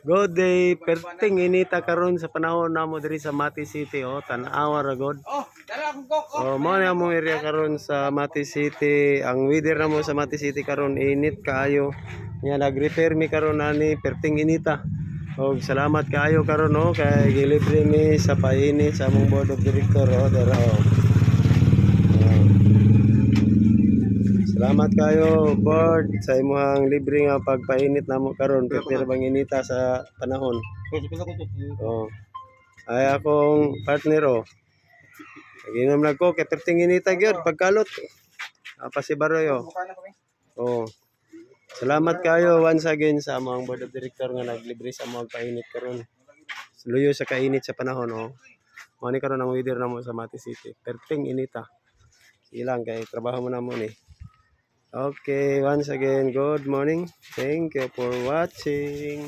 Good day, perting inita karon sa panahon namo diri sa Mati City tan-awa ra god. Mo na mo area karon sa Mati City, ang weather namo sa Mati City karon init kaayo. Nya nag-repair mi karon ani perting inita. Og salamat kaayo karon kay gilibre mi sa painit sa among board of director dara. Salamat kayo board sa imong libre nga pagpainit namo karon perting bang inita sa panahon. Ay akong partner Naginom lang ko kay perting inita gyud pagkalot. Apa si Baroy Salamat kayo once again sa among board of director nga naglibre sa among painit karon. Luyo sa kainit sa panahon Mao ni karon ang weather namo sa Mati City. Perting inita. Ilang kay trabaho mo namo ni. Okay, once again, good morning. Thank you for watching.